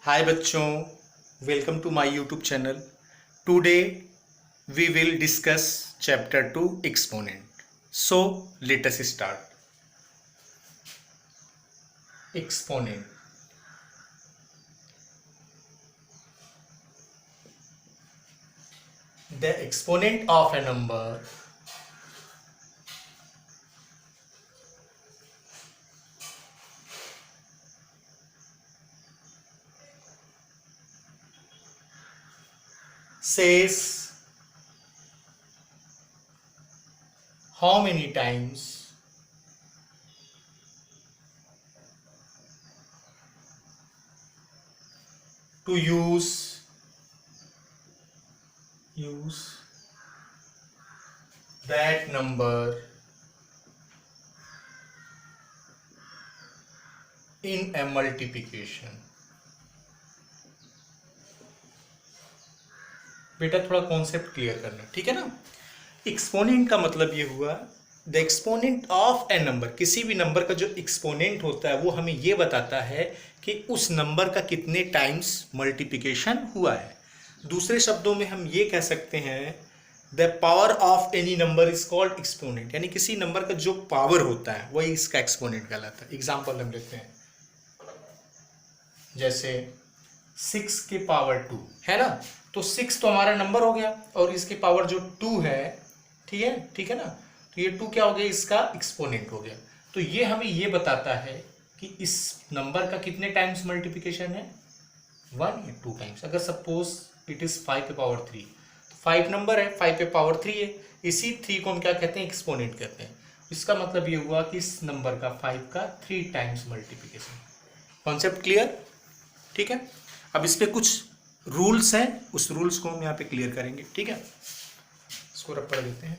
हाय बच्चों, welcome to my YouTube channel. Today we will discuss chapter 2 exponent. So let us start. Exponent, the exponent of a number says how many times to use that number in a multiplication। बेटा थोड़ा concept clear करना, ठीक है ना। Exponent का मतलब ये हुआ the exponent of a number. किसी भी नंबर का जो एक्सपोनेंट होता है वो हमें ये बताता है कि उस नंबर का कितने टाइम्स मल्टीप्लिकेशन हुआ है। दूसरे शब्दों में हम ये कह सकते हैं the power of any number is called exponent, यानी किसी नंबर का जो पावर होता है वही इसका एक्सपोनेंट कहलाता है। एग्जाम्पल हम लेते हैं, जैसे 6 के पावर 2 है ना, तो 6 तो हमारा नंबर हो गया और इसके पावर जो 2 है, ठीक है ना, तो ये 2 क्या हो गया, इसका एक्सपोनेंट हो गया। तो ये हमें ये बताता है कि इस नंबर का कितने टाइम्स मल्टीप्लिकेशन है, 1 या 2 टाइम्स। अगर सपोज इट इज 5 पे पावर 3, तो 5 नंबर है, 5 पे पावर 3 है, इसी 3 को हम क्या कहते हैं, एक्सपोनेंट कहते हैं। इसका मतलब ये हुआ कि इस नंबर का 5 का 3 टाइम्स मल्टीप्लिकेशन। कॉन्सेप्ट क्लियर, ठीक है। अब इस पे कुछ रूल्स हैं, उस रूल्स को हम यहाँ पे क्लियर करेंगे, ठीक है। इसको रब पढ़ देते हैं।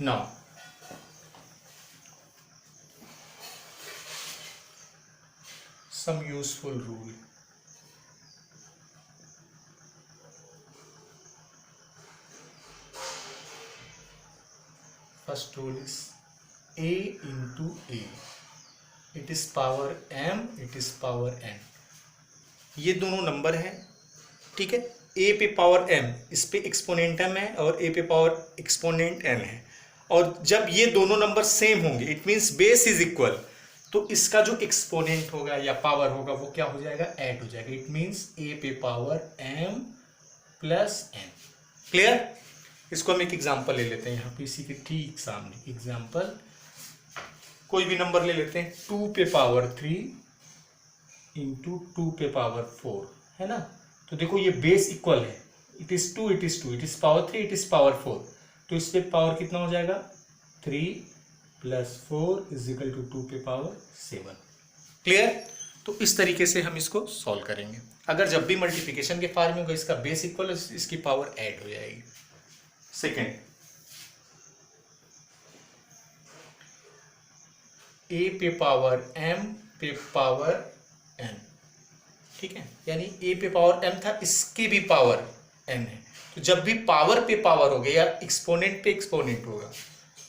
Now some useful rule. First rule is a into a, it is power m, it is power n। ये दोनों नंबर हैं, ठीक है। a पे पावर m, इस पे एक्सपोनेंट m है, और a पे पावर एक्सपोनेंट n है। और जब ये दोनों नंबर सेम होंगे, it means base is equal, तो इसका जो एक्सपोनेंट होगा या पावर होगा वो क्या हो जाएगा, ऐड हो जाएगा। इट मीन्स a पे power m plus n। Clear. इसको हम एक एग्जाम्पल ले लेते हैं यहाँ पे, इसी के ठीक सामने एग्जाम्पल। कोई भी नंबर ले लेते हैं, 2 पे पावर 3 इंटू 2 पे पावर 4, है ना। तो देखो ये बेस इक्वल है, it is 2, it is 2, it is power 3, it is power 4। तो इस पे पावर कितना हो जाएगा, 3 प्लस 4 इज इक्वल टू 2 पे पावर 7। क्लियर। तो इस तरीके से हम इसको सॉल्व करेंगे। अगर जब भी मल्टीप्लिकेशन के फॉर्म में होगा, इसका बेस इक्वल, इसकी पावर ऐड हो जाएगी। सेकेंड, a पे पावर m पे पावर n, ठीक है। यानी a पे पावर m था, इसकी भी पावर n है। तो जब भी पावर पे पावर होगा या एक्सपोनेंट पे एक्सपोनेंट होगा,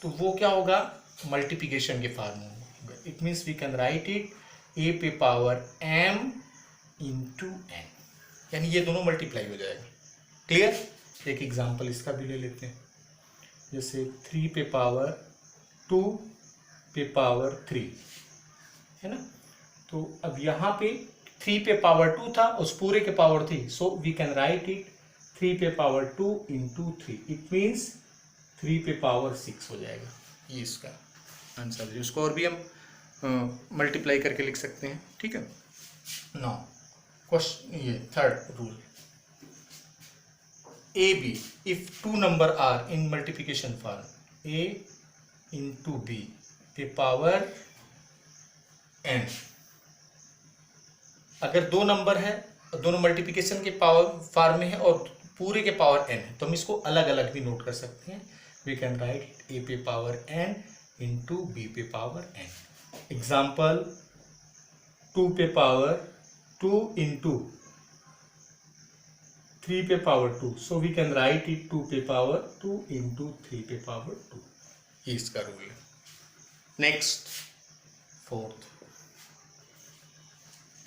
तो वो क्या होगा, मल्टीप्लिकेशन के फॉर्म में होगा। It means we can write it a पे पावर m इंटू n, यानी ये दोनों मल्टीप्लाई हो जाएगा। क्लियर। एक एग्जाम्पल इसका भी ले लेते हैं, जैसे 3 पे पावर 2 पे पावर 3, है ना। तो अब यहाँ पे 3 पे पावर 2 था, उस पूरे के power 3, so we can write it 3 पे पावर 2 इंटू 3। इट मीन्स 3 पे पावर 6 हो जाएगा। ये इसका आंसर है। उसको और भी हम मल्टीप्लाई करके लिख सकते हैं, ठीक है। नाउ क्वेश्चन, ये third rule, A B, if two number are in multiplication form, a into b पे पावर n। अगर दो नंबर है, दोनों मल्टीप्लिकेशन के पावर फॉर्म में है और पूरे के पावर n है, तो हम इसको अलग अलग भी नोट कर सकते हैं। वी कैन राइट a पे पावर n इंटू b पे पावर n। एग्जाम्पल, 2 पे पावर 2 इंटू 3 पे power 2, so we can write it 2 पे पावर 2 इंटू 3 पे पावर 2। ये इसका रूल है। नेक्स्ट, फोर्थ,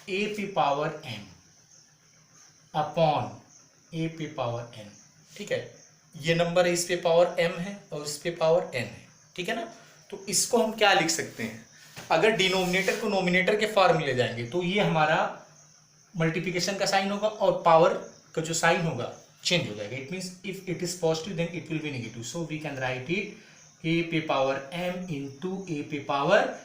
ए पे पावर एम अपॉन ए पे पावर एन, ठीक है। ये नंबर है, इस पे पावर m है और इस पे पावर n है, ठीक है ना। तो इसको हम क्या लिख सकते हैं, अगर डिनोमिनेटर को नोमिनेटर के फॉर्म में ले जाएंगे तो ये हमारा मल्टीप्लिकेशन का साइन होगा और पावर का जो साइन होगा चेंज हो जाएगा। It means if it is positive then it will be negative, so we can write it a पे पावर m इंटू ए पे power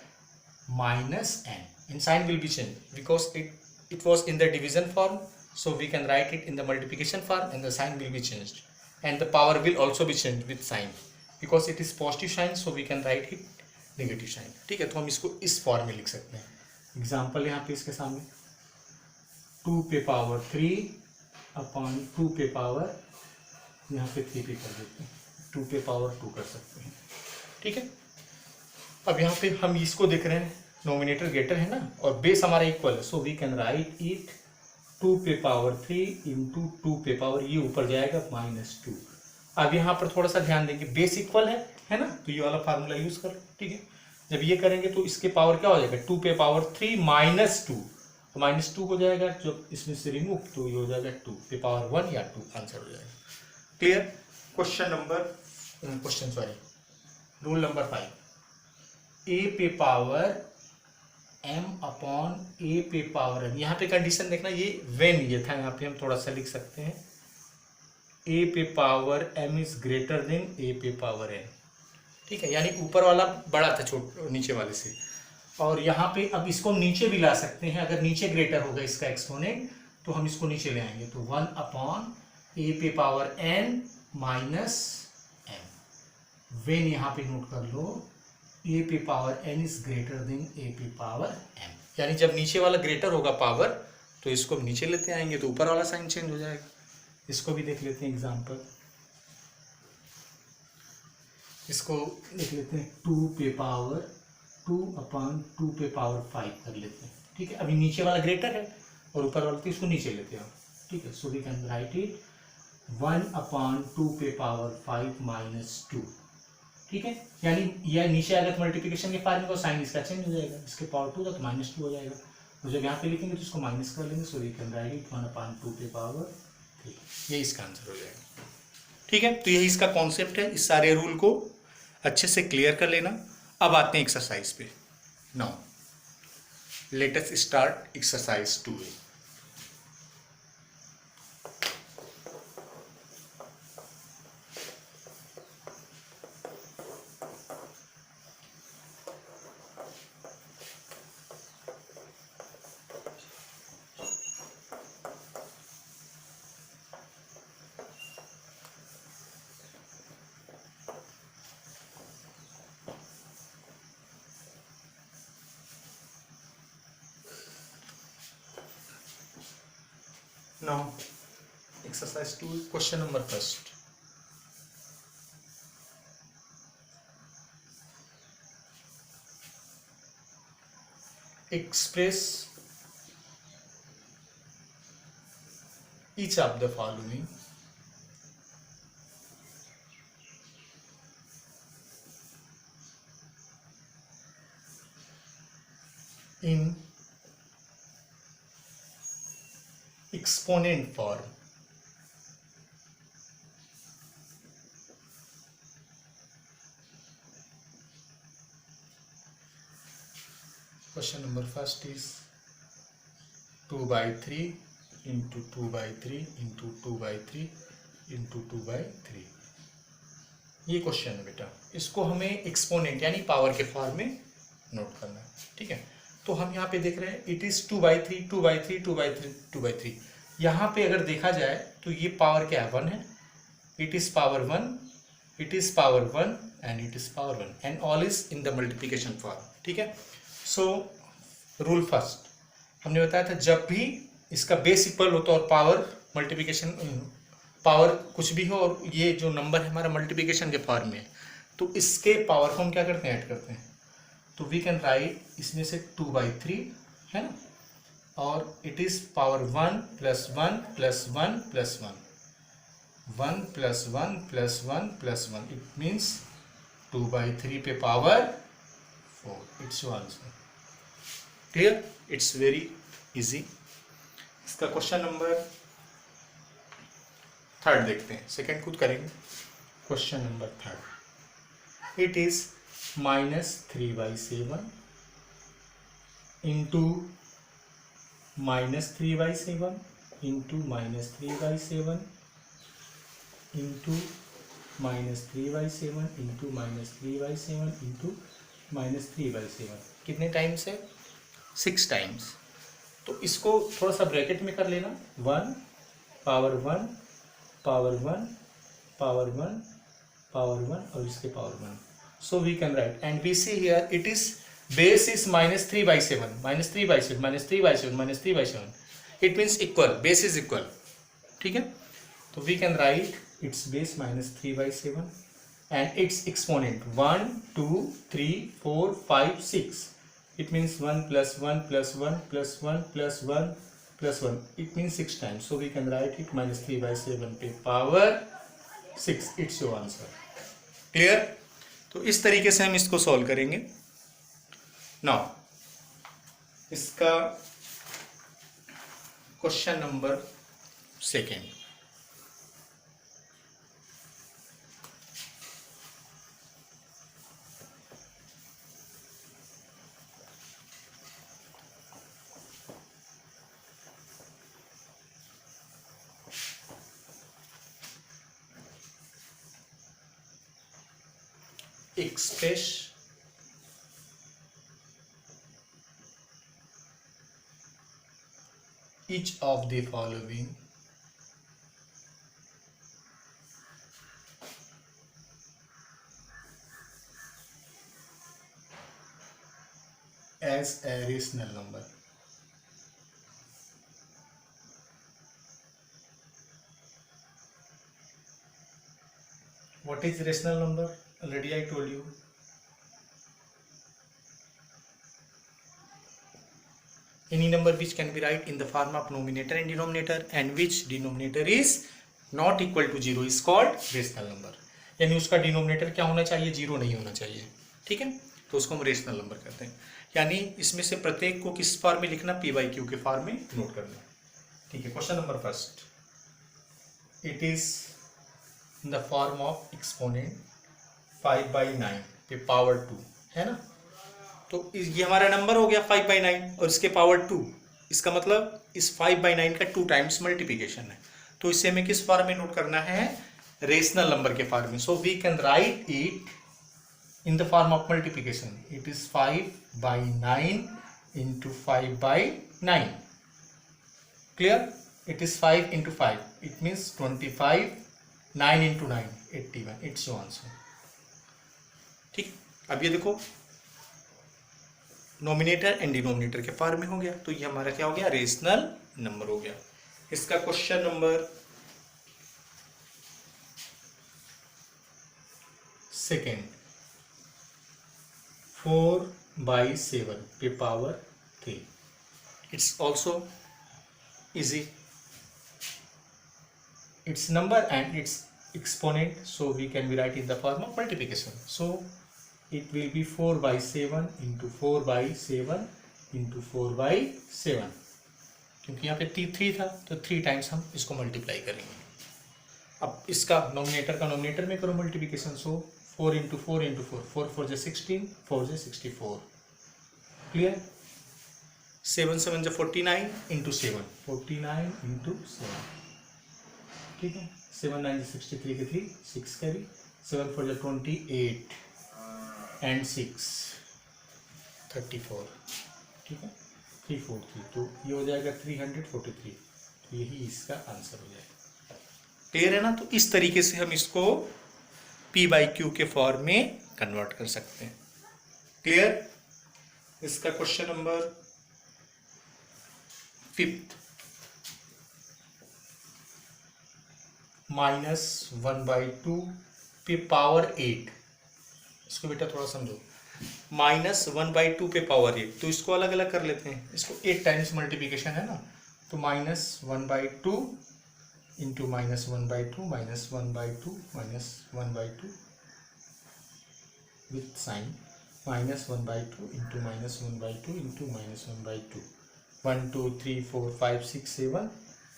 minus n, and sign will be changed because it was in the division form, so we can write it in the multiplication form and the sign will be changed and the power will also be changed with sign because it is positive sign, so we can write it negative sign, ठीक है। तो हम इसको इस form में लिख सकते हैं। एग्जाम्पल यहाँ पे इसके सामने 2 पे पावर 3 अपॉन 2 पे पावर, यहाँ पे 3 पे कर देते हैं, 2 पे पावर 2 कर सकते हैं, ठीक है। अब यहाँ पे हम इसको देख रहे हैं, नोमिनेटर ग्रेटर है ना और बेस हमारा इक्वल है, so we can write it 2 पे पावर 3 इंटू 2 पे पावर, ये ऊपर जाएगा -2। अब यहाँ पर थोड़ा सा ध्यान देंगे, बेस इक्वल है ना, तो ये वाला फार्मूला यूज कर लो, ठीक है। जब ये करेंगे तो इसके पावर क्या हो जाएगा, 2 पे पावर 3 -2, तो -2 हो जाएगा, जब इसमें से रिमूव तो ये हो जाएगा 2 पे पावर 1 या 2, आंसर हो जाएगा। क्लियर। रूल नंबर 5, ए पे पावर m अपॉन ए पे पावर n, यहाँ पे कंडीशन देखना, ये वेन ये था, यहाँ पे हम थोड़ा सा लिख सकते हैं ए पे power m is greater than a पे पावर n, ठीक है। यानी ऊपर वाला बड़ा था नीचे वाले से, और यहाँ पे अब इसको नीचे भी ला सकते हैं, अगर नीचे ग्रेटर होगा इसका एक्सपोनेंट तो हम इसको नीचे ले आएंगे, तो 1 अपॉन ए पे power n minus m, when यहाँ पे नोट कर लो, ए पे power n is greater than a पे पावर m, यानी जब नीचे वाला ग्रेटर होगा पावर तो इसको हम नीचे लेते आएंगे तो ऊपर वाला साइन चेंज हो जाएगा। इसको भी देख लेते हैं एग्जांपल, इसको देख लेते हैं 2 पे पावर 2 अपॉन 2 पे पावर 5 कर लेते हैं, ठीक है। अभी नीचे वाला ग्रेटर है और ऊपर वाला, तो इसको नीचे लेते हैं, ठीक है। So we can write it 1 upon 2 पे पावर 5 माइनस 2, ठीक है। यानी यह नीचे आएगा तो मल्टीप्लिकेशन के फॉर्म में साइन इसका चेंज हो जाएगा, इसके पावर 2 था तो -2 हो जाएगा, तो जब यहाँ पे लिखेंगे तो इसको माइनस कर लेंगे, so we can write it 1 upon 2 पे पावर 3, ये इसका आंसर हो जाएगा, ठीक है। तो यही इसका कॉन्सेप्ट है, इस सारे रूल को अच्छे से क्लियर कर लेना। अब आते हैं एक्सरसाइज पे। Now let us start exercise 2A। Now, exercise 2, question number first. Express each of the following in exponent form. Question number first is 2 by 3 into 2 by 3 into 2 by 3 into 2 by 3। ये question है बेटा, इसको हमें exponent यानी power के form में note करना है, ठीक है। तो हम यहाँ पे देख रहे हैं it is 2 by 3 2 by 3 2 by 3 2 by 3। यहाँ पे अगर देखा जाए तो ये पावर क्या है, 1 है, it is power 1, it is power 1 and it is power 1 and all is in the multiplication form, ठीक है। सो रूल फर्स्ट हमने बताया था, जब भी इसका बेस इक्वल हो तो और पावर मल्टीप्लिकेशन पावर कुछ भी हो और ये जो नंबर है हमारा मल्टीप्लिकेशन के फॉर्म में, तो इसके पावर को हम क्या करते हैं, ऐड करते हैं। तो वी कैन राइट इसमें से 2 by 3 है ना, और it is power 1 plus 1 plus 1 plus 1 1 plus 1 plus 1 plus 1, it means 2 by 3 पे power 4, it's your answer. Clear, it's very easy. इसका क्वेश्चन नंबर 3 देखते हैं, सेकेंड खुद करेंगे। Question number 3, it is -3/7 into -3/7 into -3/7 into -3/7 into -3/7 into -3/7, कितने times है? 6 times. तो इसको थोड़ा सा ब्रैकेट में कर लेना, 1 पावर 1 पावर 1 पावर 1 पावर 1 और इसके power 1। So we can write and we see here it is base is -3/7 -3/7 -3/7 -3/7, it means equal, base is equal, ठीक है। तो we can write its base -3/7 and its exponent 1 2 3 4 5 6, it means 1 plus 1 plus 1 plus 1 plus 1 plus 1, it means 6 times, so we can write it -3/7 पे power 6, it's your answer। Clear? तो इस तरीके से हम इसको सॉल्व करेंगे। नाउ इसका question number 2, express each of the following as a rational number। What is rational number? Already I told you, any number which can be write in the form of numerator and denominator and which denominator is not equal to 0 is called rational number। यानी उसका denominator क्या होना चाहिए? 0 नहीं होना चाहिए, ठीक है। तो उसको हम रेशनल नंबर कहते हैं। यानी इसमें से प्रत्येक को किस फॉर्म में लिखना? p/q के फॉर्म में नोट करना, ठीक है। Question number 1, it is in the form of exponent 5/9 पे पावर 2, है ना। तो ये हमारा नंबर हो गया 5/9 और इसके पावर 2, इसका मतलब इस 5/9 का 2 टाइम्स मल्टीप्लिकेशन है। तो इसे हमें किस फॉर्म में नोट करना है? रेशनल नंबर के फॉर्म में। So we can write it in the form of multiplication, it is 5/9 into 5/9, clear? It is 5 into 5, it means 25, 9 into 9 81, it's your answer, ठीक। अब ये देखो नॉमिनेटर एंड डिनोमिनेटर के फॉर्म में हो गया, तो ये हमारा क्या हो गया? रेशनल नंबर हो गया। इसका क्वेश्चन नंबर 2, 4/7 पे power 3, it's also easy, it's number and its exponent, so we can be write in the form of multiplication, so it will be 4/7 into 4/7 into 4/7, क्योंकि यहाँ पे 3 था तो 3 टाइम्स हम इसको मल्टीप्लाई करेंगे। अब इसका नॉमिनेटर का नॉमिनेटर में करो मल्टीप्लिकेशन, सो 4 into 4 into 4, 4 4 जा 16, 4 जा 64, क्लियर। 7 7 जा 49 into 7, 49 into 7, ठीक है। 7 9 जा 63 के 3, 6 कैरी, 7 4 जा 28 एंड 6 34, ठीक है। 343, तो ये हो जाएगा 343, तो यही इसका आंसर हो जाएगा, क्लियर है ना। तो इस तरीके से हम इसको p/q के फॉर्म में कन्वर्ट कर सकते हैं, क्लियर। इसका क्वेश्चन नंबर 5, -1/2 पे पावर 8, इसको बेटा थोड़ा समझो, -1/2 पे पावर 8, तो इसको अलग अलग कर लेते हैं, इसको 8 टाइम्स मल्टीप्लिकेशन है ना, तो -1/2 into -1/2 -1/2 -1/2 with sign -1/2 into -1/2 into -1/2, 1 2 3 4 5 6 7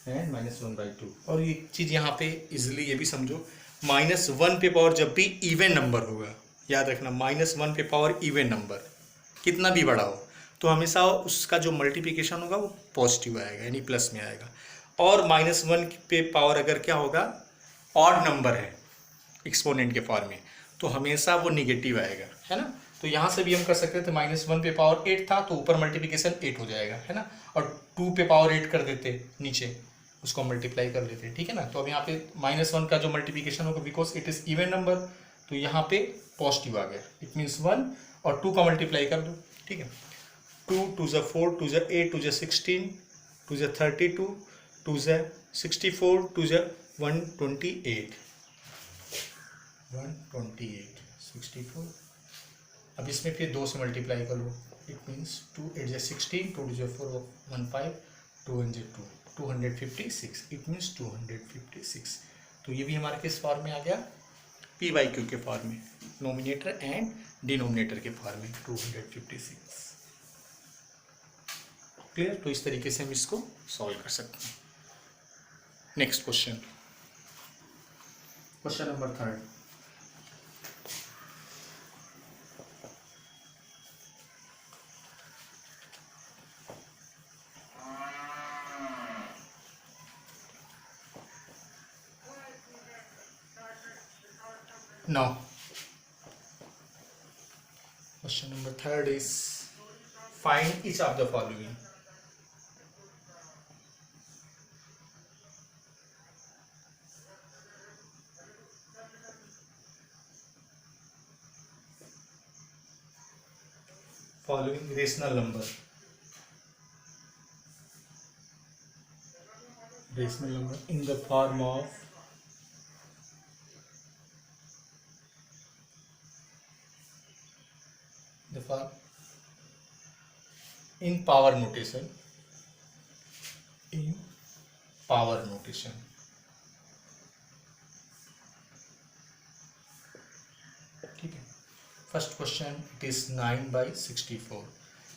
and -1/2। और ये चीज़ यहाँ पे इजिली ये भी समझो, -1 पे पावर जब भी इवन नंबर होगा, याद रखना -1 पे पावर इवन नंबर कितना भी बड़ा हो तो हमेशा उसका जो मल्टीप्लिकेशन होगा वो पॉजिटिव आएगा, यानी प्लस में आएगा। और -1 पे पावर अगर क्या होगा, ऑड नंबर है एक्सपोनेंट के फॉर्म में, तो हमेशा वो निगेटिव आएगा, है ना। तो यहाँ से भी हम कर सकते थे, -1 पे पावर 8 था तो ऊपर मल्टीप्लिकेशन 8 हो जाएगा, है ना, और 2 पे पावर 8 कर देते नीचे, उसको मल्टीप्लाई कर लेते, ठीक है ना। तो अब यहाँ पे -1 का जो मल्टीप्लिकेशन होगा, because it is even number, तो यहाँ पे पॉजिटिव आ गया, इट मीन्स 1, और 2 का मल्टीप्लाई कर दो, ठीक है। 2 2 ज़ा 4 2 ज़ा 8 2 ज़ा 16 2 ज़ा 32 2 ज़ा 64 2 ज़ा 128 64। अब इसमें फिर 2 से मल्टीप्लाई कर लो, इट मीन्स 2 8 ज़ा 16 2 ज़ा 4 15 2 1 ज़ा 2 256, इट मीन्स 256। तो ये भी हमारे किस फॉर्म में आ गया, p/q के फॉर्म में, नोमिनेटर एंड डिनोमिनेटर के फॉर्म में 256। क्लियर। तो इस तरीके से हम इसको सॉल्व कर सकते हैं। Next question, question number 3। Now, question number 3 is find each of the following. Following rational number. Rational number in the form of in power notation, in power notation। ठीक है। फर्स्ट क्वेश्चन, इट इज 9/64,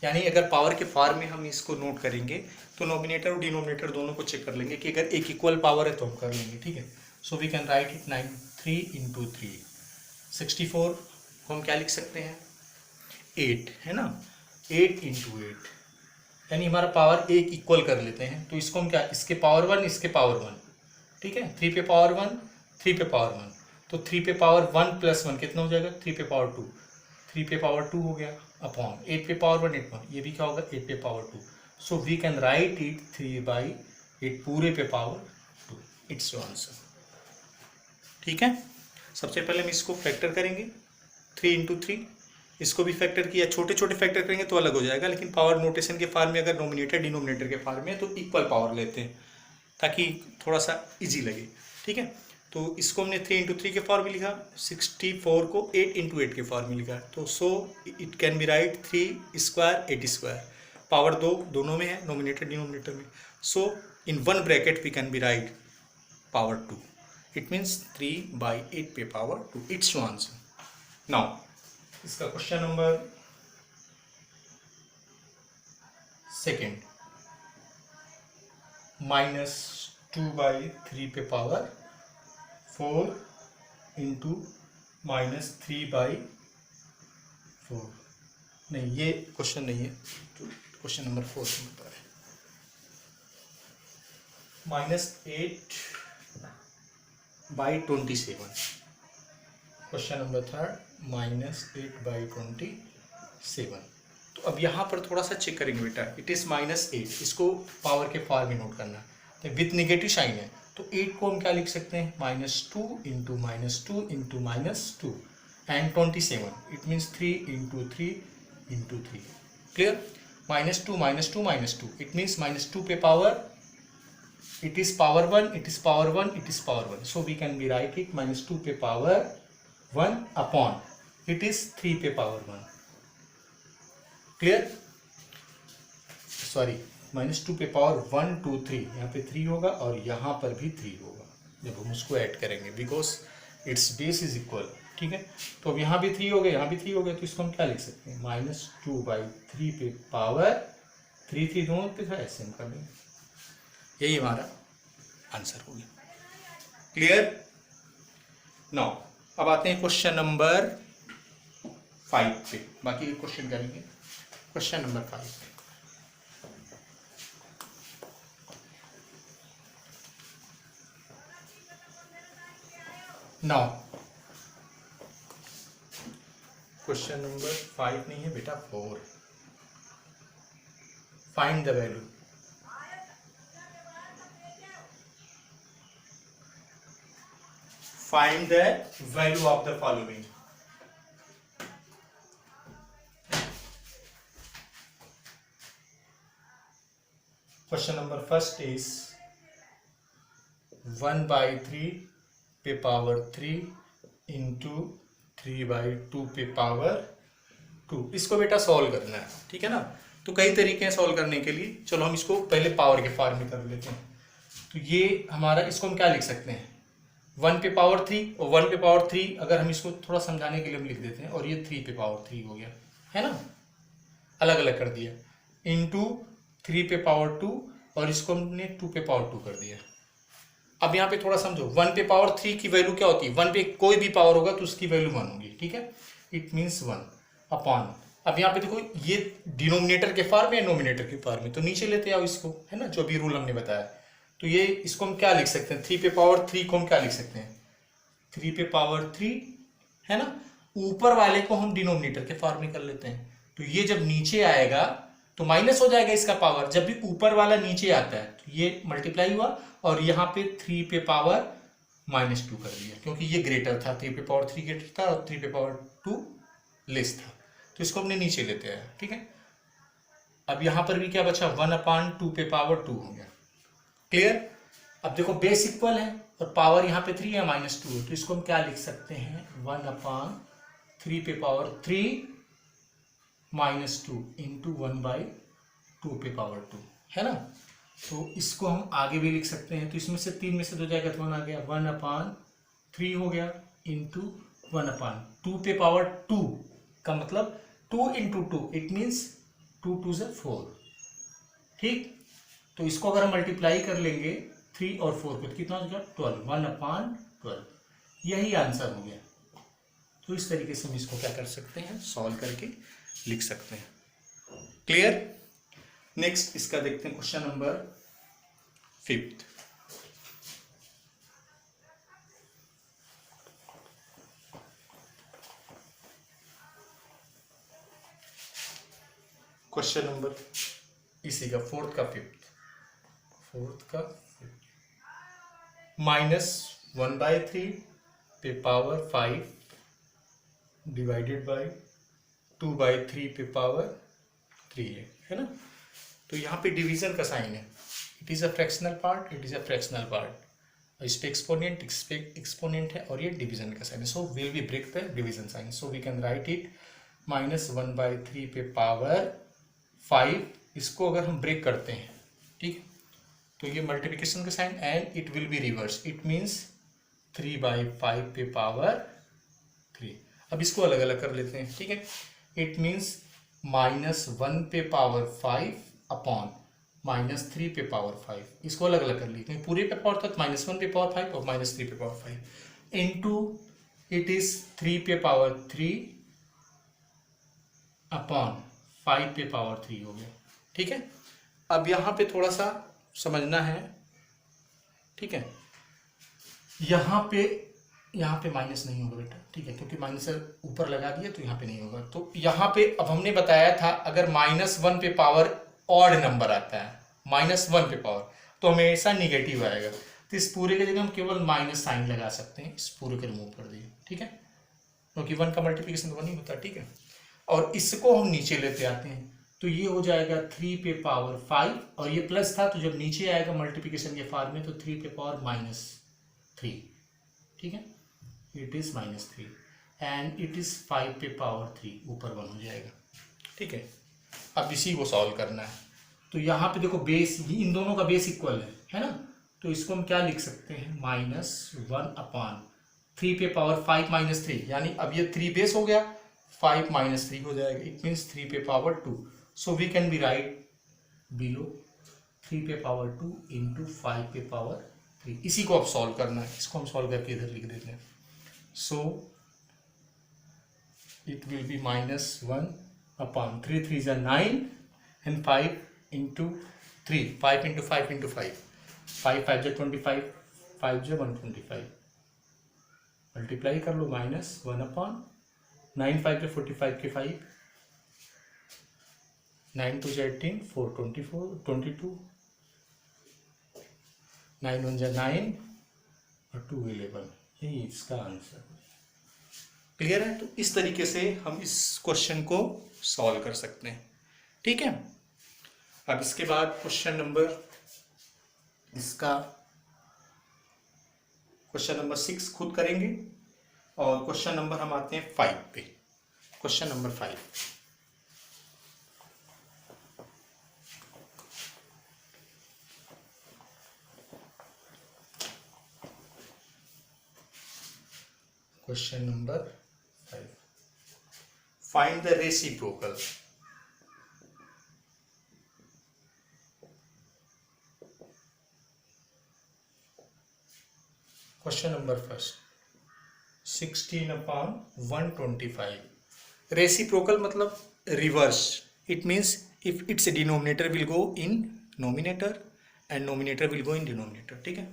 यानी अगर power के form में हम इसको note करेंगे तो नोमिनेटर और डिनोमिनेटर दोनों को चेक कर लेंगे कि अगर एक इक्वल पावर है तो हम कर लेंगे, ठीक है। So we can write it 3 × 3 64 को हम क्या लिख सकते हैं, 8, है ना, 8 × 8, यानी हमारा पावर एक इक्वल कर लेते हैं, तो इसको हम क्या, इसके पावर 1 इसके पावर 1, ठीक है। 3 पे पावर 1 3 पे पावर 1, तो 3 पे पावर 1 + 1 कितना हो जाएगा, 3 पे पावर 2, 3 पे पावर 2 हो गया अपॉन 8 पे पावर 1 8, ये भी क्या होगा 8 पे power 2। So we can write it 3/8 पूरे पे पावर 2, इट्स योर आंसर। ठीक है, सबसे पहले हम इसको फैक्टर करेंगे 3 × 3, इसको भी फैक्टर किया, छोटे छोटे फैक्टर करेंगे तो अलग हो जाएगा, लेकिन पावर नोटेशन के फॉर्म में अगर नोमिनेटर डिनोमिनेटर के फॉर्म में तो इक्वल पावर लेते हैं ताकि थोड़ा सा इजी लगे, ठीक है। तो इसको हमने 3 × 3 के फॉर्म में लिखा, 64 को 8 × 8 के फॉर्म में लिखा, तो so it can be write 3² 8², power 2 दोनों में है, नोमिनेटर डिनोमिनेटर में। So in one bracket we can be write power 2, it means 3/8 पे power 2, it's your answer. Now इसका क्वेश्चन नंबर 2, -2/3 पे पावर 4 इंटू -3/4, नहीं ये क्वेश्चन नहीं है, तो क्वेश्चन नंबर 4 से बता रहे, -8/27, क्वेश्चन नंबर 3 -8/27। तो अब यहाँ पर थोड़ा सा चेक करेंगे बेटा, इट इज़ -8, इसको पावर के फॉर्म में नोट करना है, विथ नेगेटिव साइन है, तो 8 को हम क्या लिख सकते हैं, -2 into -2 into -2 and 27, it means 3 × 3 × 3, clear. -2 -2 -2, it means -2 पे power, it is power 1 it is power 1 it is power 1, so we can be write it -2 पे पावर 1 अपॉन इट इज 3 पे पावर 1, क्लियर, सॉरी -2 पे power 1 2 3, यहाँ पे 3 होगा और यहाँ पर भी 3 होगा जब हम उसको ऐड करेंगे, because it's base is equal, ठीक है। तो अब यहाँ भी 3 हो गया, यहाँ भी 3 हो गया, तो इसको हम क्या लिख सकते हैं, -2/3 पे पावर 3 दोनों पे था, ऐसे हम कर लेंगे। यही हमारा आंसर हो गया। क्लियर। नाउ अब आते हैं क्वेश्चन नंबर 5 पे, बाकी क्वेश्चन करेंगे। Question number 5 now question number 5 नहीं है बेटा, 4। Find the value. Find the value of the following. Question number first is 1/3 पे पावर 3 इंटू 3/2 पे पावर 2। इसको बेटा सॉल्व करना है, ठीक है ना। तो कई तरीके हैं सॉल्व करने के लिए, चलो हम इसको पहले पावर के फॉर्म में कर लेते हैं। तो ये हमारा, इसको हम क्या लिख सकते हैं, 1 पे पावर 3, और 1 पे पावर 3 अगर हम इसको थोड़ा समझाने के लिए हम लिख देते हैं, और ये 3 पे पावर 3 हो गया, है ना, अलग अलग कर दिया, इंटू 3 पे पावर 2, और इसको हमने 2 पे पावर 2 कर दिया। अब यहाँ पे थोड़ा समझो, 1 पे पावर 3 की वैल्यू क्या होती है, 1 पे कोई भी पावर होगा तो उसकी वैल्यू 1 होगी, ठीक है। इट मीन्स 1 अपॉन, अब यहाँ पे देखो ये डिनोमिनेटर के फॉर्म में, नोमिनेटर के फॉर्म में, तो नीचे लेते आओ इसको, है ना, जो भी रूल हमने बताया। तो ये इसको हम क्या लिख सकते हैं, 3 पे पावर 3 को हम क्या लिख सकते हैं, 3 पे पावर 3, है ना। ऊपर वाले को हम डिनोमिनेटर के फॉर्म में कर लेते हैं, तो ये जब नीचे आएगा तो माइनस हो जाएगा इसका पावर। जब भी ऊपर वाला नीचे आता है तो ये मल्टीप्लाई हुआ, और यहाँ पे 3 पे पावर -2 कर दिया, क्योंकि ये ग्रेटर था, 3 पे पावर 3 ग्रेटर था और 3 पे पावर 2 लेस था, तो इसको हमने नीचे लेते आया, ठीक है। अब यहाँ पर भी क्या बचा, 1/2 पे पावर 2 हो गया। क्लियर। अब देखो बेस इक्वल है और पावर यहाँ पे 3 है, -2 है, तो इसको हम क्या लिख सकते हैं, 1/3 पे पावर 3 -2 इंटू 1/2 पे पावर 2, है ना। तो इसको हम आगे भी लिख सकते हैं, तो इसमें से 3 में से 2 जाएगा तो 1 आ गया, 1/3 हो गया इंटू 1/2 पे पावर 2 का मतलब 2 इंटू 2, इट मीन्स 2 2 से 4, ठीक। तो इसको अगर हम मल्टीप्लाई कर लेंगे 3 और 4 को, तो कितना हो जाएगा, 12, 1/12, यही आंसर हो गया। तो इस तरीके से हम इसको क्या कर सकते हैं, सॉल्व करके लिख सकते हैं। क्लियर। नेक्स्ट इसका देखते हैं, क्वेश्चन नंबर 5। क्वेश्चन नंबर इसी का 4th का 5th, -1/3 पे पावर 5 डिवाइडेड बाई 2/3 पे पावर 3 है ना। तो यहाँ पे डिवीजन का साइन है, it is a fractional part, it is a fractional part, इस पे एक्सपोनेंट है, और ये डिवीजन का साइन है। So will be break the division sign, so we can write it -1/3 पे पावर 5। इसको अगर हम ब्रेक करते हैं, ठीक, तो ये मल्टीप्लिकेशन का sign, and it will be reverse, it means 3/5 पे पावर 3। अब इसको अलग अलग कर लेते हैं, ठीक है। इट मीन्स -1 पे पावर 5 अपॉन -3 पे पावर 5, इसको अलग अलग कर लेते हैं। पूरे पे पावर था तो -1 पे पावर 5 और -3 पे पावर 5 इंटू इट इज 3 पे पावर 3 अपॉन 5 पे पावर 3 हो गया, ठीक है। अब यहाँ पे थोड़ा सा समझना है, ठीक है। यहाँ पे माइनस नहीं होगा बेटा, ठीक है, क्योंकि माइनस ऊपर लगा दिया तो यहाँ पे नहीं होगा। तो यहाँ पे अब हमने बताया था, अगर -1 पे पावर ऑड नंबर आता है, -1 पे पावर, तो हमेशा निगेटिव आएगा। तो इस पूरे के जगह हम केवल माइनस साइन लगा सकते हैं, इस पूरे को रिमूव कर दिए, ठीक है, क्योंकि 1 का मल्टीप्लिकेशन तो 1 ही होता है, ठीक है। और इसको हम नीचे लेते आते हैं, तो ये हो जाएगा 3 पे पावर 5, और ये प्लस था तो जब नीचे आएगा मल्टीप्लिकेशन के फॉर्म में तो 3 पे पावर -3, ठीक है, it is -3 and it is 5 पे पावर 3, ऊपर 1 हो जाएगा, ठीक है। अब इसी को सॉल्व करना है, तो यहाँ पे देखो बेस, इन दोनों का बेस इक्वल है ना, तो इसको हम क्या लिख सकते हैं, -1 अपॉन 3 पे पावर 5 माइनस 3, यानी अब ये 3 बेस हो गया, 5 माइनस 3 हो जाएगा, इट मीन्स 3 पे power 2. So we can be write below 3 पे पावर 2 इंटू 5 पे पावर 3. इसी को अब सॉल्व करना है, इसको हम सॉल्व करके इधर लिख देते हैं. सो it will B -1 upon 3 3 is 9 and 5 into 3, 5 into 5 into 5, 5 5 is 25, 5 is 125, multiply कर लो, -1 अपॉन 9 5 से 45 के 5, 9 2 से 18, 4 24 22, 9 1 is 9 और 2 11. यही इसका आंसर. क्लियर है? तो इस तरीके से हम इस क्वेश्चन को सॉल्व कर सकते हैं. ठीक है. अब इसके बाद क्वेश्चन नंबर 6 खुद करेंगे, और क्वेश्चन नंबर हम आते हैं 5 पे. Question number 5. Question number 5. Find the reciprocal. Question number first, 16 upon 125. Reciprocal मतलब reverse. It means if its denominator will go in nominator and nominator will go in denominator. ठीक है.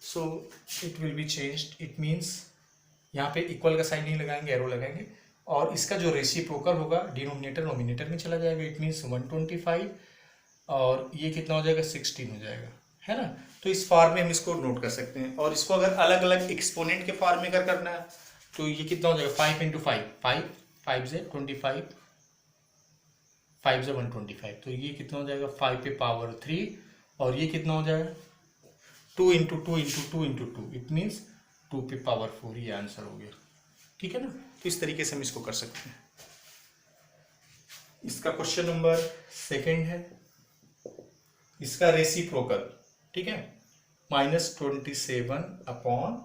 सो it will be changed. It means यहाँ पे equal का sign नहीं लगाएंगे, arrow लगाएंगे, और इसका जो रेसिप्रोकल होगा डिनोमिनेटर नोमिनेटर में चला जाएगा. इट मीन्स 125 और ये कितना हो जाएगा, 16 हो जाएगा, है ना. तो इस फॉर्म में हम इसको नोट कर सकते हैं. और इसको अगर अलग अलग एक्सपोनेंट के फॉर्म में करना है तो ये कितना हो जाएगा, 5 इंटू 5, 5 से 25, 5 से 125. तो ये कितना हो जाएगा, 5 पे पावर 3, और ये कितना हो जाएगा, 2 into 2 into 2 into 2. It means 2 पे पावर 4. ये आंसर हो गया. ठीक है ना. तो इस तरीके से हम इसको कर सकते हैं. इसका क्वेश्चन नंबर 2 है. इसका रेसिप्रोकल, ठीक है, -27 अपॉन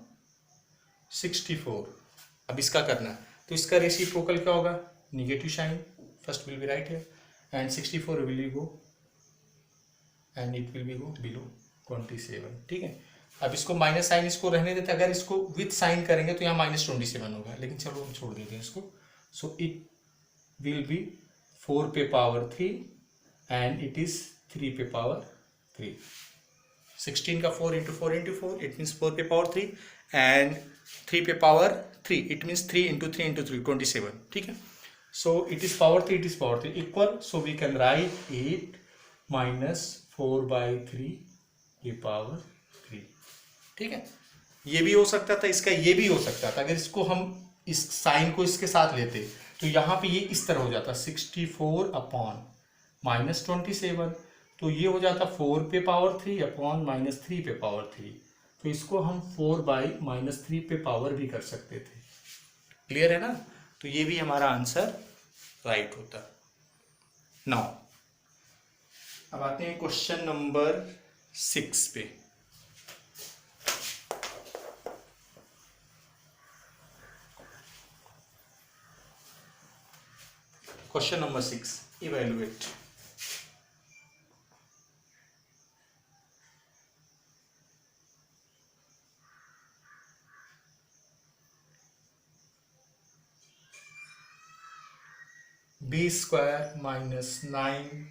64. अब इसका करना है तो इसका रेसिप्रोकल क्या होगा, negative sign. First will be write है, and 64 will be go, and it will be go below 27. ठीक है. अब इसको माइनस साइन इसको रहने देते, अगर इसको विथ साइन करेंगे तो यहाँ -27 होगा, लेकिन चलो हम छोड़ देते हैं इसको. सो इट विल बी 4 पे पावर 3 एंड इट इज 3 पे पावर 3. 16 का 4 इंटू 4 इंटू 4, इट मीन्स 4 पे पावर 3, एंड 3 पे power 3, it means 3 into 3 into 3, 27. ठीक है. सो it is power 3, it is power 3 equal. So we can write 8 -4/3 ये पावर 3. ठीक है. ये भी हो सकता था, इसका ये भी हो सकता था. अगर इसको हम इस साइन को इसके साथ लेते तो यहाँ पे ये इस तरह हो जाता 64 अपॉन -27. तो ये हो जाता 4 पे पावर 3 अपॉन -3 पे पावर 3. तो इसको हम 4/-3 पे पावर भी कर सकते थे. क्लियर है ना. तो ये भी हमारा आंसर राइट होता. नाउ अब आते हैं क्वेश्चन नंबर 6 पे. Question number 6, evaluate. b square -9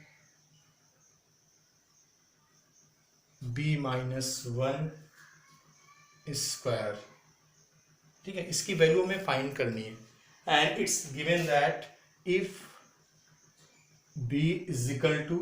b -1 square. ठीक है. इसकी वैल्यू हमें फाइंड करनी है, and it's given that if b is equal to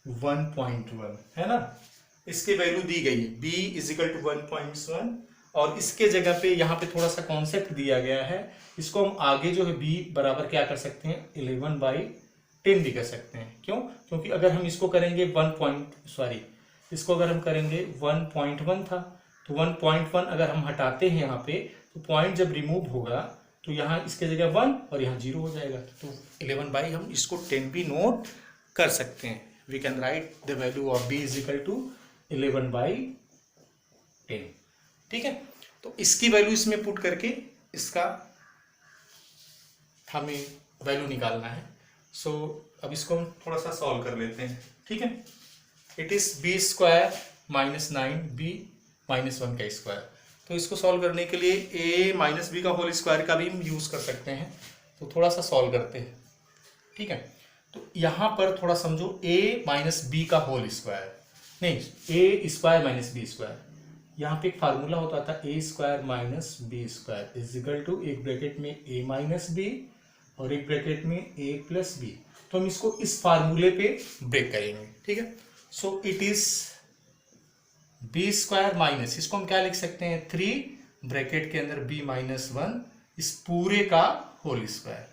1.1, है ना. इसकी वैल्यू दी गई है, b इज इक्वल टू 1.1, और इसके जगह पे यहाँ पे थोड़ा सा कॉन्सेप्ट दिया गया है. इसको हम आगे जो है b बराबर क्या कर सकते हैं, 11/10 भी कर सकते हैं. क्यों? क्योंकि अगर हम इसको करेंगे इसको अगर हम करेंगे 1.1 था, तो 1.1 अगर हम हटाते हैं यहाँ पे, तो पॉइंट जब रिमूव होगा तो यहाँ इसके जगह 1 और यहाँ 0 हो जाएगा. तो 11 हम इसको 10 भी नोट कर सकते हैं. We can write the value of b is equal to 11/10. ठीक है. तो इसकी वैल्यू इसमें पुट करके इसका हमें वैल्यू निकालना है। सो अब इसको हम थोड़ा सा सॉल्व कर लेते हैं, ठीक है। It is B square minus 9b minus 1 का स्क्वायर। तो इसको सॉल्व करने के लिए a माइनस बी का होल स्क्वायर का भी हम यूज़ कर सकते हैं। तो थोड़ा सा सॉल्व करते हैं, ठीक है। तो यहाँ पर थोड़ा समझो a माइनस बी का होल स्क्वायर, नहीं a square minus B square. यहाँ पे एक फार्मूला होता था a square minus B square is equal to एक ब्रैकेट में a माइनस बी और एक ब्रैकेट में a प्लस बी। तो हम इसको इस फार्मूले पे ब्रेक करेंगे, ठीक है। सो it is B square minus, इसको हम क्या लिख सकते हैं 3 ब्रैकेट के अंदर b माइनस 1 इस पूरे का होल स्क्वायर।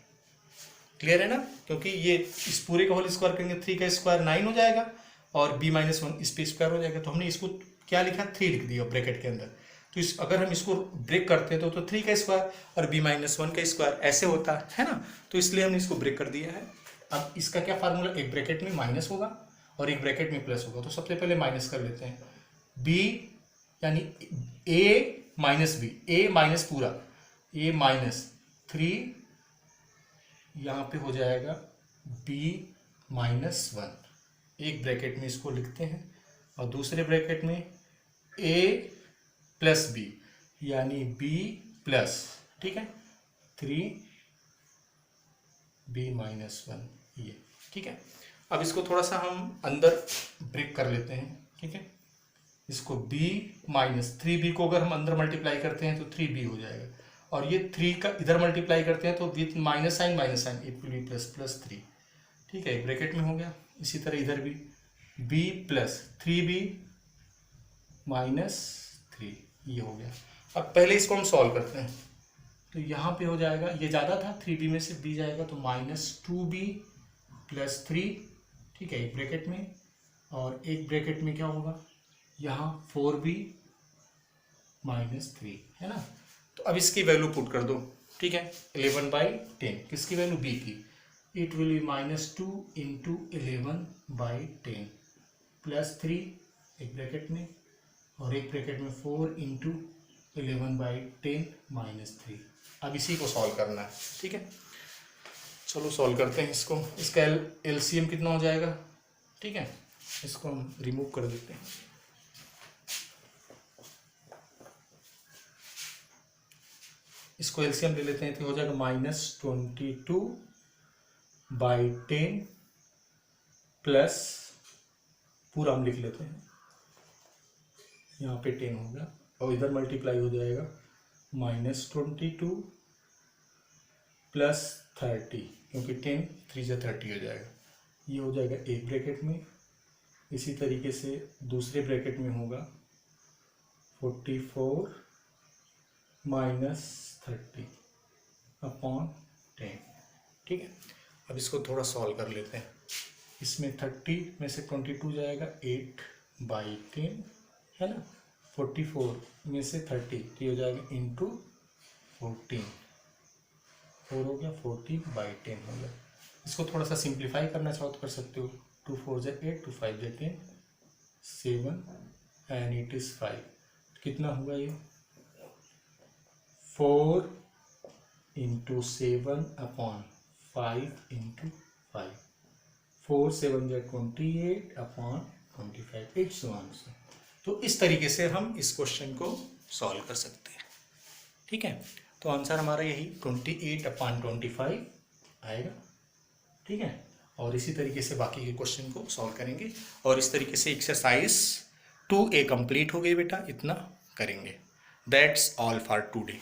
क्लियर है ना, क्योंकि ये इस पूरे का होल स्क्वायर करेंगे 3 का स्क्वायर 9 हो जाएगा और b माइनस 1 इस पे स्क्वायर हो जाएगा। तो हमने इसको क्या लिखा 3 लिख दिया ब्रैकेट के अंदर। तो इस अगर हम इसको ब्रेक करते हैं तो 3 का स्क्वायर और b माइनस 1 का स्क्वायर ऐसे होता है ना। तो इसलिए हमने इसको ब्रेक कर दिया है। अब इसका क्या फार्मूला, एक ब्रैकेट में माइनस होगा और एक ब्रैकेट में प्लस होगा। तो सबसे पहले माइनस कर लेते हैं, b यानी a minus B, a minus पूरा a माइनस 3 यहाँ पे हो जाएगा b माइनस 1। एक ब्रैकेट में इसको लिखते हैं और दूसरे ब्रैकेट में a प्लस बी यानी b प्लस, ठीक है 3 b माइनस 1 ये, ठीक है। अब इसको थोड़ा सा हम अंदर ब्रेक कर लेते हैं, ठीक है। इसको b माइनस 3b को अगर हम अंदर मल्टीप्लाई करते हैं तो 3b हो जाएगा और ये 3 का इधर मल्टीप्लाई करते हैं तो with minus sign it will be plus plus 3, ठीक है। एक ब्रैकेट में हो गया। इसी तरह इधर भी b प्लस 3b माइनस 3 ये हो गया। अब पहले इसको हम सॉल्व करते हैं। तो यहाँ पे हो जाएगा, ये ज़्यादा था 3b में से b जाएगा तो माइनस 2b प्लस 3, ठीक है एक ब्रैकेट में। और एक ब्रैकेट में क्या होगा यहाँ 4b माइनस 3 है ना। तो अब इसकी वैल्यू पुट कर दो, ठीक है 11/10 किसकी वैल्यू b की। It will B minus 2 into 11/10 plus 3 एक ब्रैकेट में और एक ब्रैकेट में 4 इंटू 11/10 माइनस 3। अब इसी को सॉल्व करना है, ठीक है। चलो सॉल्व करते हैं इसको। इसका एलसीएम कितना हो जाएगा, ठीक है। इसको हम रिमूव कर देते हैं। इसको एलसीएम ले लेते हैं तो हो जाएगा माइनस 22/10 प्लस पूरा हम लिख लेते हैं, यहाँ पे 10 होगा और इधर मल्टीप्लाई हो जाएगा माइनस 22 प्लस 30 क्योंकि 10 3 से 30 हो जाएगा। ये हो जाएगा एक ब्रैकेट में। इसी तरीके से दूसरे ब्रैकेट में होगा 44 माइनस 30 अपॉन 10, ठीक है। अब इसको थोड़ा सॉल्व कर लेते हैं। इसमें 30 में से 22 जाएगा 8/10 है ना। 44 में से 30 तो हो जाएगा इंटू 14, 4 हो गया 40/10 हो गया। इसको थोड़ा सा सिंप्लीफाई करना चाहो तो कर सकते हो। 2 4 × 8 2 5 × 10 7 एंड इट इज़ 5। कितना होगा ये 4 into 7 upon 5 into 5 4 7 × 28 upon 25 it's answer. तो इस तरीके से हम इस क्वेश्चन को सॉल्व कर सकते हैं, ठीक है। तो आंसर हमारा यही 28/25 आएगा, ठीक है। और इसी तरीके से बाकी के क्वेश्चन को सॉल्व करेंगे और इस तरीके से एक्सरसाइज 2A कंप्लीट हो गई बेटा, इतना करेंगे। That's all for today.